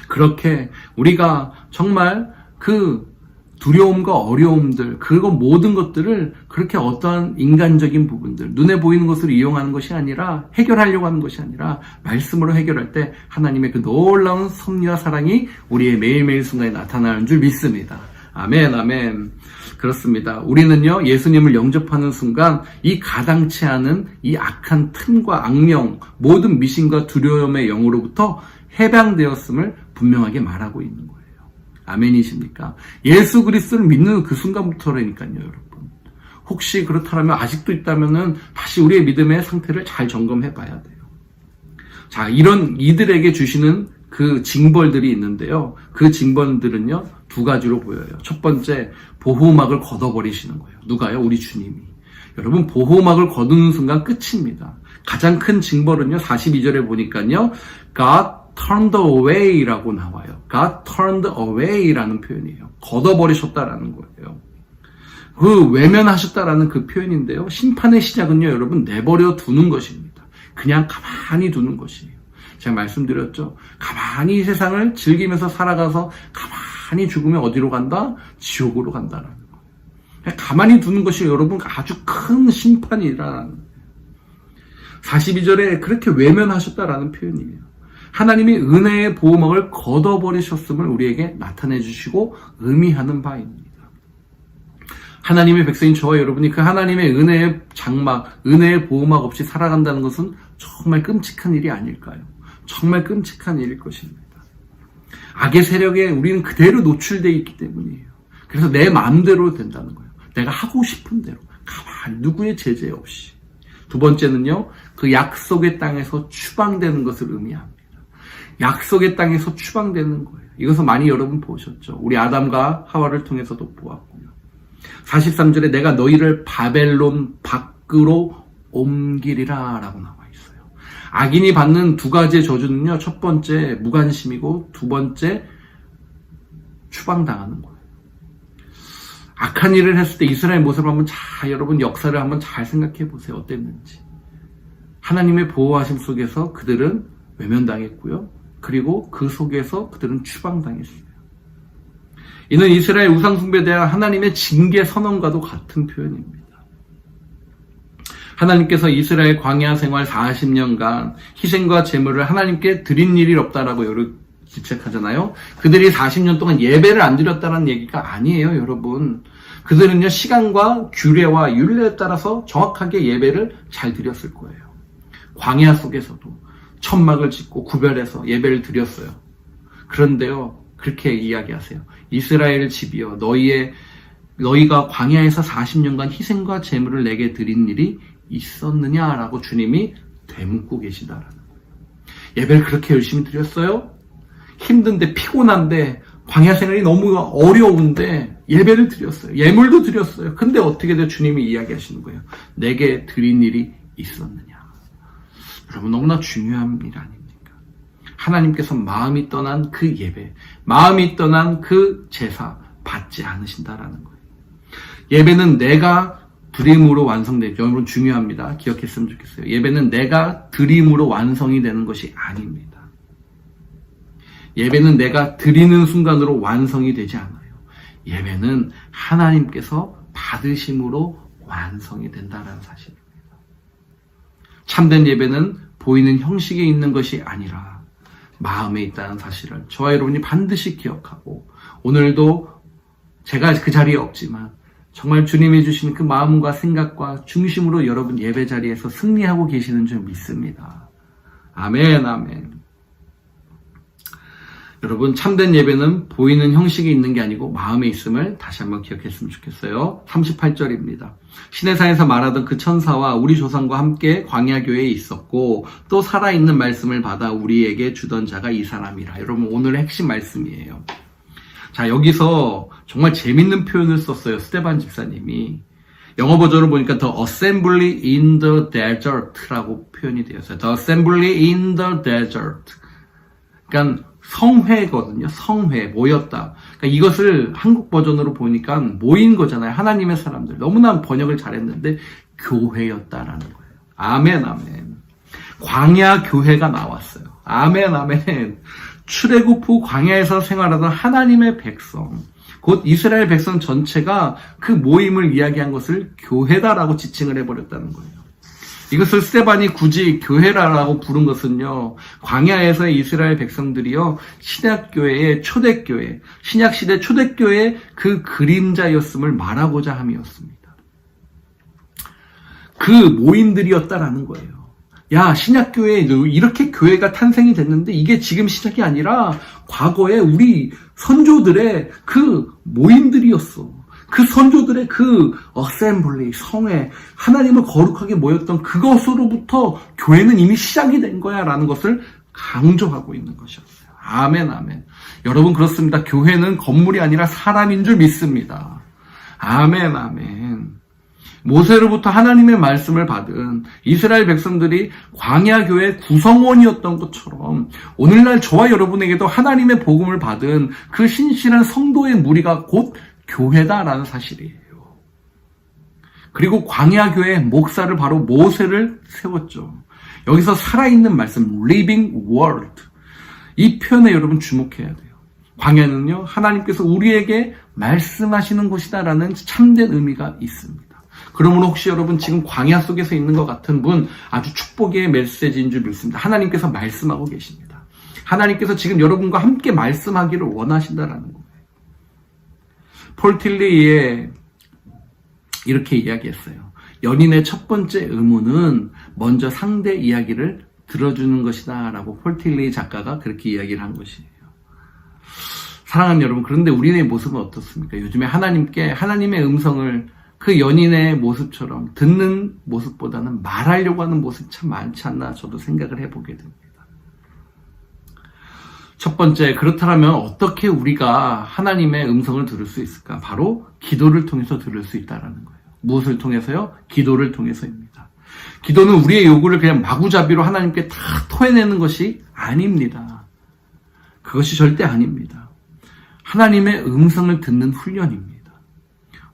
그렇게 우리가 정말 그 두려움과 어려움들, 그건 모든 것들을 그렇게 어떠한 인간적인 부분들, 눈에 보이는 것을 이용하는 것이 아니라 해결하려고 하는 것이 아니라 말씀으로 해결할 때 하나님의 그 놀라운 섭리와 사랑이 우리의 매일매일 순간에 나타나는 줄 믿습니다. 아멘, 아멘. 그렇습니다. 우리는요, 예수님을 영접하는 순간 이 가당치 않은 이 악한 틈과 악령, 모든 미신과 두려움의 영으로부터 해방되었음을 분명하게 말하고 있는 거예요. 아멘이십니까? 예수 그리스도를 믿는 그 순간부터라니까요, 여러분. 혹시 그렇다면 아직도 있다면은 다시 우리의 믿음의 상태를 잘 점검해 봐야 돼요. 자, 이런 이들에게 주시는 그 징벌들이 있는데요. 그 징벌들은요, 두 가지로 보여요. 첫 번째, 보호막을 걷어버리시는 거예요. 누가요? 우리 주님이. 여러분, 보호막을 거두는 순간 끝입니다. 가장 큰 징벌은요, 42절에 보니까요, God turned away라고 나와요. God turned away라는 표현이에요. 걷어버리셨다라는 거예요. 그 외면하셨다라는 그 표현인데요. 심판의 시작은요, 여러분, 내버려 두는 것입니다. 그냥 가만히 두는 것이에요. 제가 말씀드렸죠. 가만히 이 세상을 즐기면서 살아가서 가만히 죽으면 어디로 간다? 지옥으로 간다라는 거예요. 그냥 가만히 두는 것이 여러분 아주 큰 심판이라는 거예요. 42절에 그렇게 외면하셨다라는 표현이에요. 하나님이 은혜의 보호막을 걷어버리셨음을 우리에게 나타내 주시고 의미하는 바입니다. 하나님의 백성인 저와 여러분이 그 하나님의 은혜의 장막, 은혜의 보호막 없이 살아간다는 것은 정말 끔찍한 일이 아닐까요? 정말 끔찍한 일일 것입니다. 악의 세력에 우리는 그대로 노출되어 있기 때문이에요. 그래서 내 마음대로 된다는 거예요. 내가 하고 싶은 대로 가만히 누구의 제재 없이. 두 번째는요, 그 약속의 땅에서 추방되는 것을 의미합니다. 약속의 땅에서 추방되는 거예요. 이것을 많이 여러분 보셨죠. 우리 아담과 하와를 통해서도 보았고요. 43절에 내가 너희를 바벨론 밖으로 옮기리라 라고 나와 있어요. 악인이 받는 두 가지의 저주는요, 첫 번째 무관심이고 두 번째 추방당하는 거예요. 악한 일을 했을 때 이스라엘 모습을 한번 여러분 역사를 한번 잘 생각해 보세요. 어땠는지. 하나님의 보호하심 속에서 그들은 외면당했고요. 그리고 그 속에서 그들은 추방당했어요. 이는 이스라엘 우상숭배에 대한 하나님의 징계 선언과도 같은 표현입니다. 하나님께서 이스라엘 광야 생활 40년간 희생과 제물을 하나님께 드린 일이 없다라고 지적하잖아요. 그들이 40년 동안 예배를 안 드렸다는 얘기가 아니에요, 여러분. 그들은요, 시간과 규례와 율례에 따라서 정확하게 예배를 잘 드렸을 거예요. 광야 속에서도 천막을 짓고 구별해서 예배를 드렸어요. 그런데요, 그렇게 이야기하세요. 이스라엘 집이여, 너희가 광야에서 40년간 희생과 제물을 내게 드린 일이 있었느냐라고 주님이 되묻고 계시다라는 거예요. 예배를 그렇게 열심히 드렸어요? 힘든데 피곤한데 광야 생활이 너무 어려운데 예배를 드렸어요. 예물도 드렸어요. 근데 어떻게 돼? 주님이 이야기하시는 거예요. 내게 드린 일이 있었느냐. 여러분, 너무나 중요한 일 아닙니까? 하나님께서 마음이 떠난 그 예배, 마음이 떠난 그 제사 받지 않으신다라는 거예요. 예배는 내가 드림으로 완성되죠. 여러분, 중요합니다. 기억했으면 좋겠어요. 예배는 내가 드림으로 완성이 되는 것이 아닙니다. 예배는 내가 드리는 순간으로 완성이 되지 않아요. 예배는 하나님께서 받으심으로 완성이 된다는 사실입니다. 참된 예배는 보이는 형식에 있는 것이 아니라 마음에 있다는 사실을 저와 여러분이 반드시 기억하고, 오늘도 제가 그 자리에 없지만 정말 주님이 주신 그 마음과 생각과 중심으로 여러분 예배 자리에서 승리하고 계시는 줄 믿습니다. 아멘, 아멘. 여러분, 참된 예배는 보이는 형식이 있는 게 아니고 마음에 있음을 다시 한번 기억했으면 좋겠어요. 38절입니다. 시내산에서 말하던 그 천사와 우리 조상과 함께 광야교회에 있었고 또 살아있는 말씀을 받아 우리에게 주던 자가 이 사람이라. 여러분, 오늘의 핵심 말씀이에요. 자, 여기서 정말 재밌는 표현을 썼어요. 스테반 집사님이. 영어 버전을 보니까 The Assembly in the Desert라고 표현이 되었어요. The Assembly in the Desert. 그러니까 성회거든요. 성회, 모였다. 그러니까 이것을 한국 버전으로 보니까 모인 거잖아요. 하나님의 사람들. 너무나 번역을 잘했는데 교회였다라는 거예요. 아멘, 아멘. 광야 교회가 나왔어요. 아멘, 아멘. 출애굽 후 광야에서 생활하던 하나님의 백성, 곧 이스라엘 백성 전체가 그 모임을 이야기한 것을 교회다라고 지칭을 해버렸다는 거예요. 이것을 스테반이 굳이 교회라고 부른 것은요, 광야에서의 이스라엘 백성들이요, 신약교회의 초대교회, 신약시대 초대교회의 그 그림자였음을 말하고자 함이었습니다. 그 모임들이었다라는 거예요. 야, 신약교회에 이렇게 교회가 탄생이 됐는데 이게 지금 시작이 아니라 과거에 우리 선조들의 그 모임들이었어. 그 선조들의 그 어셈블리, 성회, 하나님을 거룩하게 모였던 그것으로부터 교회는 이미 시작이 된 거야 라는 것을 강조하고 있는 것이었어요. 아멘, 아멘. 여러분, 그렇습니다. 교회는 건물이 아니라 사람인 줄 믿습니다. 아멘, 아멘. 모세로부터 하나님의 말씀을 받은 이스라엘 백성들이 광야교회 구성원이었던 것처럼 오늘날 저와 여러분에게도 하나님의 복음을 받은 그 신실한 성도의 무리가 곧 교회다라는 사실이에요. 그리고 광야교회 목사를 바로 모세를 세웠죠. 여기서 살아있는 말씀, living word. 이 표현에 여러분 주목해야 돼요. 광야는요, 하나님께서 우리에게 말씀하시는 곳이다라는 참된 의미가 있습니다. 그러므로 혹시 여러분 지금 광야 속에서 있는 것 같은 분, 아주 축복의 메시지인 줄 믿습니다. 하나님께서 말씀하고 계십니다. 하나님께서 지금 여러분과 함께 말씀하기를 원하신다라는 거예요. 폴 틸리에 이렇게 이야기했어요. 연인의 첫 번째 의무는 먼저 상대 이야기를 들어주는 것이다 라고 폴 틸리 작가가 그렇게 이야기를 한 것이에요. 사랑하는 여러분, 그런데 우리의 모습은 어떻습니까? 요즘에 하나님의 음성을 그 연인의 모습처럼 듣는 모습보다는 말하려고 하는 모습이 참 많지 않나 저도 생각을 해보게 됩니다. 첫 번째, 그렇다면 어떻게 우리가 하나님의 음성을 들을 수 있을까? 바로 기도를 통해서 들을 수 있다는 거예요. 무엇을 통해서요? 기도를 통해서입니다. 기도는 우리의 요구를 그냥 마구잡이로 하나님께 다 토해내는 것이 아닙니다. 그것이 절대 아닙니다. 하나님의 음성을 듣는 훈련입니다.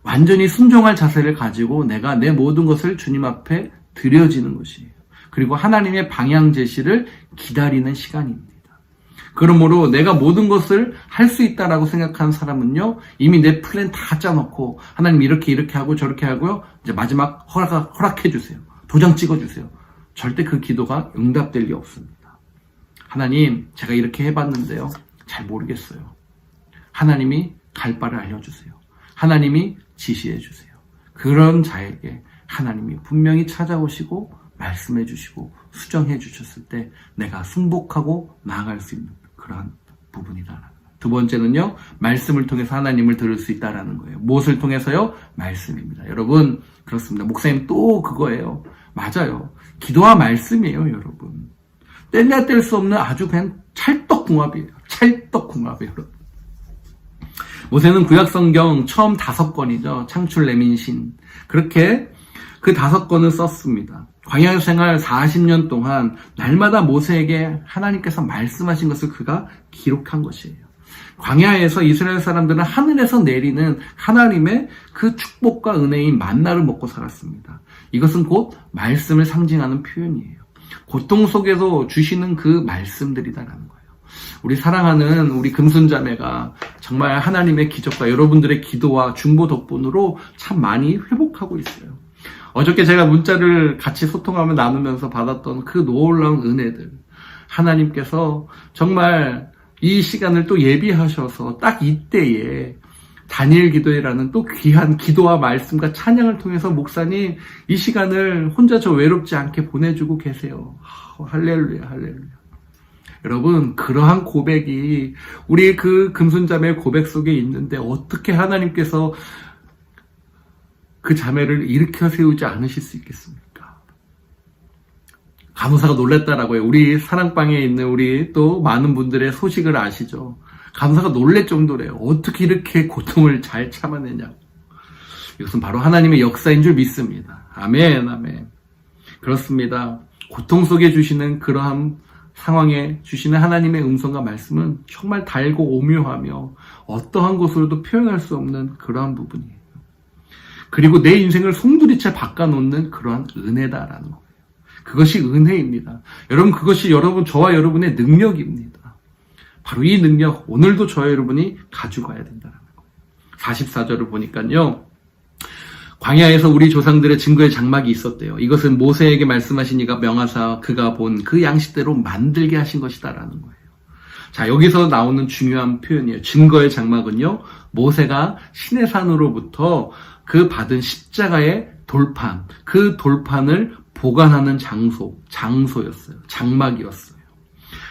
완전히 순종할 자세를 가지고 내가 내 모든 것을 주님 앞에 드려지는 것이에요. 그리고 하나님의 방향 제시를 기다리는 시간입니다. 그러므로 내가 모든 것을 할 수 있다라고 생각하는 사람은요, 이미 내 플랜 다 짜놓고 하나님 이렇게 하고 저렇게 하고요, 이제 마지막 허락해 주세요. 도장 찍어 주세요. 절대 그 기도가 응답될 리 없습니다. 하나님, 제가 이렇게 해봤는데요, 잘 모르겠어요. 하나님이 갈 바를 알려주세요. 하나님이 지시해 주세요. 그런 자에게 하나님이 분명히 찾아오시고 말씀해 주시고 수정해 주셨을 때 내가 승복하고 나아갈 수 있는 그러한 부분이다. 두 번째는요, 말씀을 통해서 하나님을 들을 수 있다라는 거예요. 무엇을 통해서요? 말씀입니다. 여러분, 그렇습니다. 목사님 또 그거예요. 맞아요. 기도와 말씀이에요, 여러분. 뗄래야 뗄 수 없는 아주 그냥 찰떡궁합이에요. 찰떡궁합이에요, 여러분. 모세는 구약성경 처음 5권이죠. 창출, 레민신. 그렇게 그 5권을 썼습니다. 광야 생활 40년 동안 날마다 모세에게 하나님께서 말씀하신 것을 그가 기록한 것이에요. 광야에서 이스라엘 사람들은 하늘에서 내리는 하나님의 그 축복과 은혜인 만나를 먹고 살았습니다. 이것은 곧 말씀을 상징하는 표현이에요. 고통 속에서 주시는 그 말씀들이다라는 거예요. 우리 사랑하는 우리 금순자매가 정말 하나님의 기적과 여러분들의 기도와 중보 덕분으로 참 많이 회복하고 있어요. 어저께 제가 문자를 같이 소통하며 나누면서 받았던 그 놀라운 은혜들, 하나님께서 정말 이 시간을 또 예비하셔서 딱 이때에 다니엘 기도회라는 또 귀한 기도와 말씀과 찬양을 통해서 목사님 이 시간을 혼자 저 외롭지 않게 보내주고 계세요. 할렐루야, 할렐루야. 여러분, 그러한 고백이 우리 그 금순자매의 고백 속에 있는데 어떻게 하나님께서 그 자매를 일으켜 세우지 않으실 수 있겠습니까? 간호사가 놀랬다라고요. 우리 사랑방에 있는 우리 또 많은 분들의 소식을 아시죠? 간호사가 놀랄 정도래요. 어떻게 이렇게 고통을 잘 참아내냐고. 이것은 바로 하나님의 역사인 줄 믿습니다. 아멘, 아멘. 그렇습니다. 고통 속에 주시는 그러한 상황에 주시는 하나님의 음성과 말씀은 정말 달고 오묘하며 어떠한 것으로도 표현할 수 없는 그러한 부분이에요. 그리고 내 인생을 송두리째 바꿔놓는 그러한 은혜다라는 거예요. 그것이 은혜입니다. 여러분, 그것이 저와 여러분의 능력입니다. 바로 이 능력, 오늘도 저와 여러분이 가져가야 된다는 거예요. 44절을 보니까요, 광야에서 우리 조상들의 증거의 장막이 있었대요. 이것은 모세에게 말씀하신 이가 명하사 그가 본 그 양식대로 만들게 하신 것이다라는 거예요. 자, 여기서 나오는 중요한 표현이에요. 증거의 장막은요, 모세가 시내산으로부터 그 받은 십자가의 돌판, 그 돌판을 보관하는 장소였어요. 장막이었어요.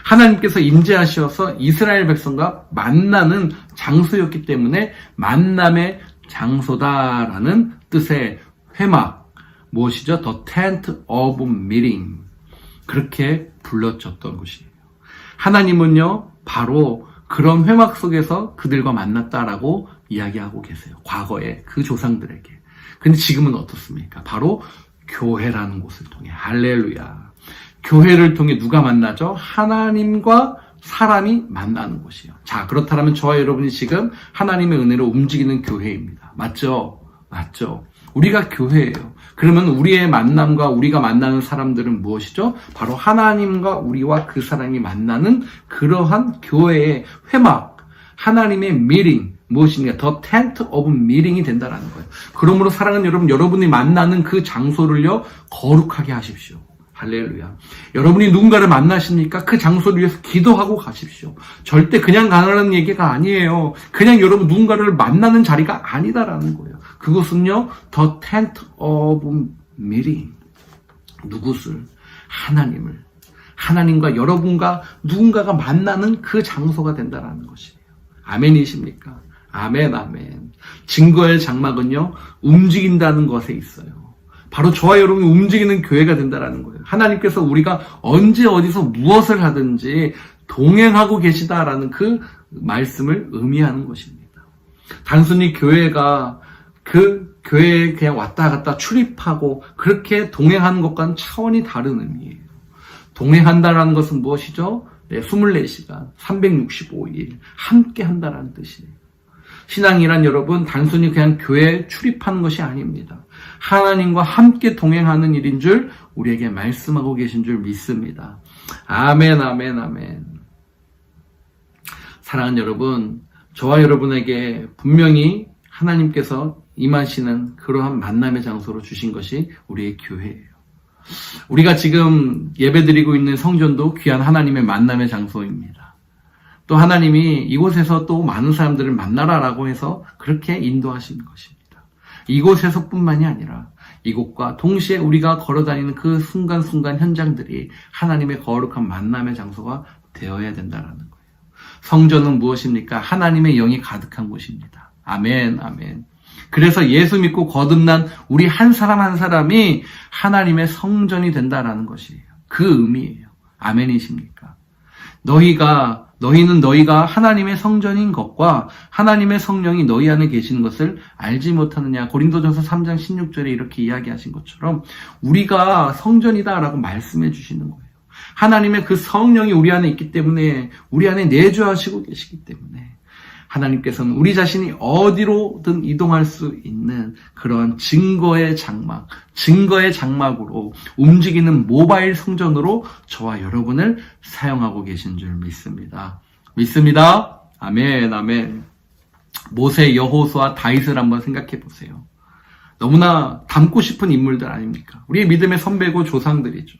하나님께서 임재하셔서 이스라엘 백성과 만나는 장소였기 때문에 만남의 장소다라는 뜻의 회막, 무엇이죠? The Tent of Meeting. 그렇게 불러졌던 곳이에요. 하나님은요, 바로 그런 회막 속에서 그들과 만났다라고 이야기하고 계세요. 과거에 그 조상들에게. 근데 지금은 어떻습니까? 바로 교회라는 곳을 통해. 할렐루야. 교회를 통해 누가 만나죠? 하나님과 사람이 만나는 곳이에요. 자, 그렇다면 저와 여러분이 지금 하나님의 은혜로 움직이는 교회입니다. 맞죠? 맞죠? 우리가 교회예요. 그러면 우리의 만남과 우리가 만나는 사람들은 무엇이죠? 바로 하나님과 우리와 그 사람이 만나는 그러한 교회의 회막, 하나님의 미팅, 무엇입니까? The tent of meeting이 된다는 거예요. 그러므로 사랑하는 여러분, 여러분이 만나는 그 장소를요, 거룩하게 하십시오. 할렐루야. 여러분이 누군가를 만나십니까? 그 장소를 위해서 기도하고 가십시오. 절대 그냥 가라는 얘기가 아니에요. 그냥 여러분 누군가를 만나는 자리가 아니다라는 거예요. 그것은요, The tent of meeting. 누구를? 하나님을. 하나님과 여러분과 누군가가 만나는 그 장소가 된다라는 것이에요. 아멘이십니까? 아멘, 아멘. 증거의 장막은요, 움직인다는 것에 있어요. 바로 저와 여러분이 움직이는 교회가 된다라는 거예요. 하나님께서 우리가 언제 어디서 무엇을 하든지 동행하고 계시다라는 그 말씀을 의미하는 것입니다. 단순히 교회가 그 교회에 그냥 왔다 갔다 출입하고 그렇게 동행하는 것과는 차원이 다른 의미예요. 동행한다라는 것은 무엇이죠? 24시간, 365일 함께 한다라는 뜻이에요. 신앙이란 여러분, 단순히 그냥 교회에 출입하는 것이 아닙니다. 하나님과 함께 동행하는 일인 줄 우리에게 말씀하고 계신 줄 믿습니다. 아멘, 아멘, 아멘. 사랑하는 여러분, 저와 여러분에게 분명히 하나님께서 임하시는 그러한 만남의 장소로 주신 것이 우리의 교회예요. 우리가 지금 예배드리고 있는 성전도 귀한 하나님의 만남의 장소입니다. 또 하나님이 이곳에서 또 많은 사람들을 만나라라고 해서 그렇게 인도하시는 것입니다. 이곳에서뿐만이 아니라 이곳과 동시에 우리가 걸어다니는 그 순간순간 현장들이 하나님의 거룩한 만남의 장소가 되어야 된다는 거예요. 성전은 무엇입니까? 하나님의 영이 가득한 곳입니다. 아멘, 아멘. 그래서 예수 믿고 거듭난 우리 한 사람 한 사람이 하나님의 성전이 된다라는 것이에요. 그 의미예요. 아멘이십니까? 너희는 너희가 하나님의 성전인 것과 하나님의 성령이 너희 안에 계시는 것을 알지 못하느냐. 고린도전서 3장 16절에 이렇게 이야기하신 것처럼 우리가 성전이다라고 말씀해 주시는 거예요. 하나님의 그 성령이 우리 안에 있기 때문에 우리 안에 내주하시고 계시기 때문에 하나님께서는 우리 자신이 어디로든 이동할 수 있는 그런 증거의 장막으로 움직이는 모바일 성전으로 저와 여러분을 사용하고 계신 줄 믿습니다. 믿습니다. 아멘, 아멘. 모세, 여호수아, 다윗을 한번 생각해 보세요. 너무나 닮고 싶은 인물들 아닙니까? 우리의 믿음의 선배고 조상들이죠.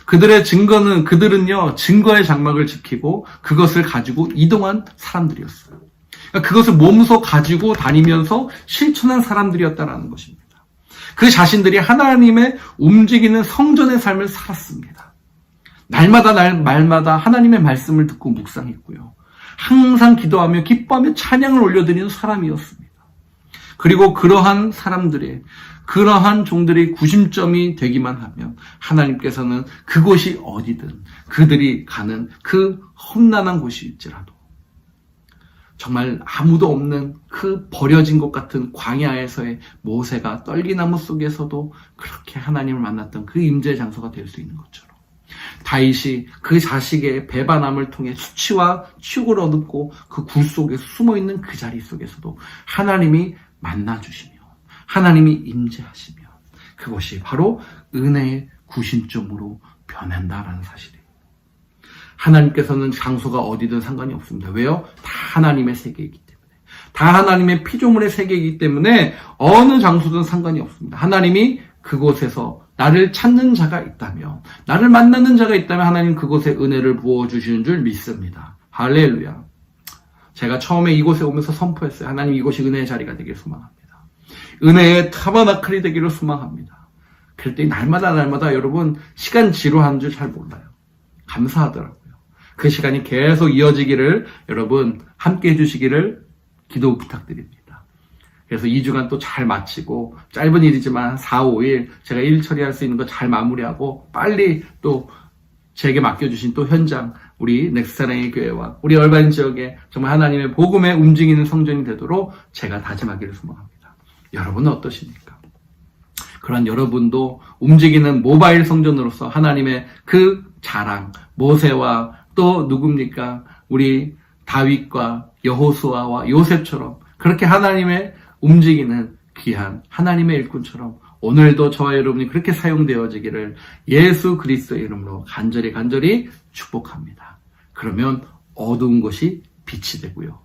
그들은요, 증거의 장막을 지키고 그것을 가지고 이동한 사람들이었어요. 그것을 몸소 가지고 다니면서 실천한 사람들이었다라는 것입니다. 그 자신들이 하나님의 움직이는 성전의 삶을 살았습니다. 날마다 하나님의 말씀을 듣고 묵상했고요. 항상 기도하며 기뻐하며 찬양을 올려드리는 사람이었습니다. 그리고 그러한 사람들의 그러한 종들의 구심점이 되기만 하면 하나님께서는 그곳이 어디든 그들이 가는 그 험난한 곳일지라도 정말 아무도 없는 그 버려진 것 같은 광야에서의 모세가 떨기나무 속에서도 그렇게 하나님을 만났던 그 임재의 장소가 될 수 있는 것처럼 다윗이 그 자식의 배반함을 통해 수치와 치욕을 얻고 그 굴 속에 숨어있는 그 자리 속에서도 하나님이 만나주시며 하나님이 임재하시며 그것이 바로 은혜의 구심점으로 변한다라는 사실이에요. 하나님께서는 장소가 어디든 상관이 없습니다. 왜요? 다 하나님의 세계이기 때문에. 다 하나님의 피조물의 세계이기 때문에 어느 장소든 상관이 없습니다. 하나님이 그곳에서 나를 찾는 자가 있다면, 나를 만나는 자가 있다면 하나님 그곳에 은혜를 부어주시는 줄 믿습니다. 할렐루야. 제가 처음에 이곳에 오면서 선포했어요. 하나님 이곳이 은혜의 자리가 되길 소망합니다. 은혜의 타버나클이 되기를 소망합니다. 그랬더니 날마다 여러분 시간 지루한 줄 잘 몰라요. 감사하더라고요. 그 시간이 계속 이어지기를 여러분 함께 해주시기를 기도 부탁드립니다. 그래서 2주간 또 잘 마치고 짧은 일이지만 4, 5일 제가 일 처리할 수 있는 거 잘 마무리하고 빨리 또 제게 맡겨주신 또 현장 우리 넥스트사랑의 교회와 우리 얼반 지역에 정말 하나님의 복음에 움직이는 성전이 되도록 제가 다짐하기를 소망합니다. 여러분은 어떠십니까? 그런 여러분도 움직이는 모바일 성전으로서 하나님의 그 자랑, 모세와 또 누굽니까? 우리 다윗과 여호수아와 요셉처럼 그렇게 하나님의 움직이는 귀한 하나님의 일꾼처럼 오늘도 저와 여러분이 그렇게 사용되어지기를 예수 그리스도의 이름으로 간절히 축복합니다. 그러면 어두운 것이 빛이 되고요.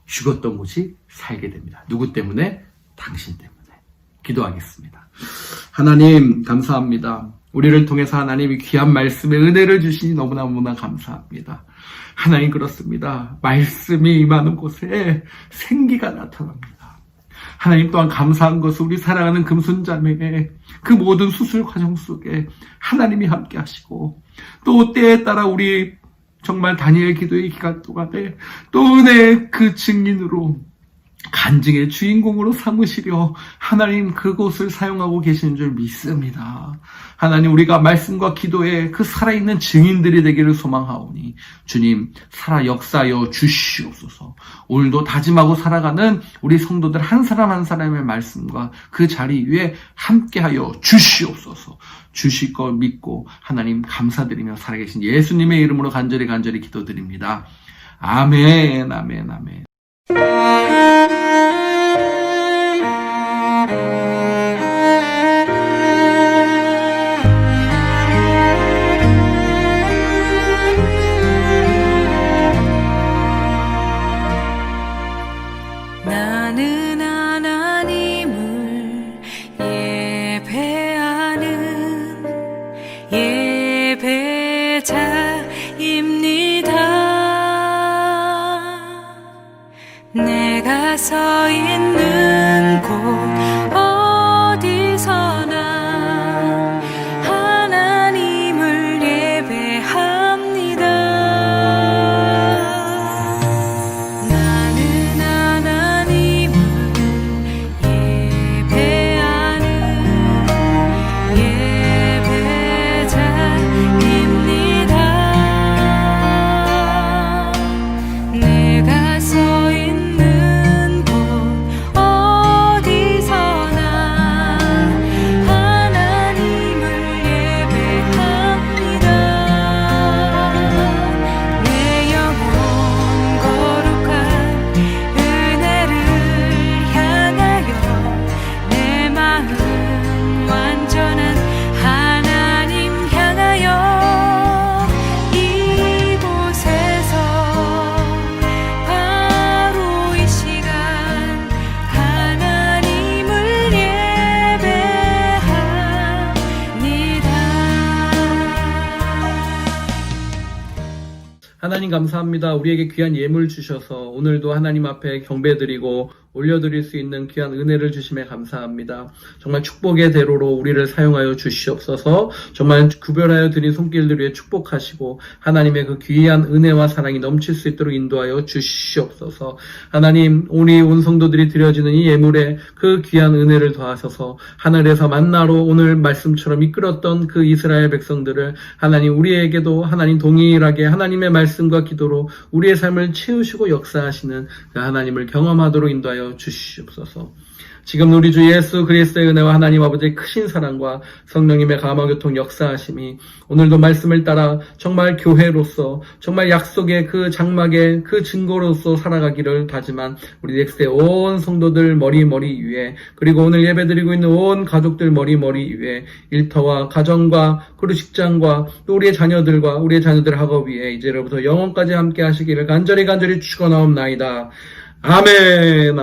죽었던 곳이 살게 됩니다. 누구 때문에? 당신 때문에. 기도하겠습니다. 하나님 감사합니다. 우리를 통해서 하나님이 귀한 말씀에 은혜를 주시니 너무나 감사합니다. 하나님 그렇습니다. 말씀이 임하는 곳에 생기가 나타납니다. 하나님 또한 감사한 것은 우리 사랑하는 금순자매의 그 모든 수술 과정 속에 하나님이 함께 하시고 또 때에 따라 우리 정말 다니엘 기도의 기간 동안에 또 은혜의 그 증인으로 간증의 주인공으로 삼으시려 하나님 그곳을 사용하고 계시는 줄 믿습니다. 하나님 우리가 말씀과 기도에 그 살아있는 증인들이 되기를 소망하오니 주님 살아 역사하여 주시옵소서. 오늘도 다짐하고 살아가는 우리 성도들 한 사람 한 사람의 말씀과 그 자리 위에 함께하여 주시옵소서. 주실 걸 믿고 하나님 감사드리며 살아계신 예수님의 이름으로 간절히 기도드립니다. 아멘. 나는 하나님을 예배하는 예배자입니다. 내가 서 있는 곳 어디서나 하나님을 예배합니다. 나는 하나님을 예배하는 예배자입니다. 내가 서 있는 곳 어디서나 하나님 감사합니다. 우리에게 귀한 예물 주셔서 오늘도 하나님 앞에 경배드리고 올려드릴 수 있는 귀한 은혜를 주심에 감사합니다. 정말 축복의 대로로 우리를 사용하여 주시옵소서. 정말 구별하여 드린 손길들 위해 축복하시고 하나님의 그 귀한 은혜와 사랑이 넘칠 수 있도록 인도하여 주시옵소서. 하나님, 우리 온 성도들이 드려지는 이 예물에 그 귀한 은혜를 더하셔서 하늘에서 만나로 오늘 말씀처럼 이끌었던 그 이스라엘 백성들을 하나님 우리에게도 하나님 동일하게 하나님의 말씀과 기도로 우리의 삶을 채우시고 역사하시는 그 하나님을 경험하도록 인도하여 주시옵소서. 지금 우리 주 예수 그리스도의 은혜와 하나님 아버지의 크신 사랑과 성령님의 감화교통 역사하심이 오늘도 말씀을 따라 정말 교회로서 정말 약속의 그 장막의 그 증거로서 살아가기를 다짐한 우리 넥스의 온 성도들 머리 위에, 그리고 오늘 예배드리고 있는 온 가족들 머리 위에, 일터와 가정과 그리고 직장과 또 우리의 자녀들과 우리의 자녀들 학업 위에 이제로부터 영원까지 함께 하시기를 간절히 축원하옵나이다. 아멘.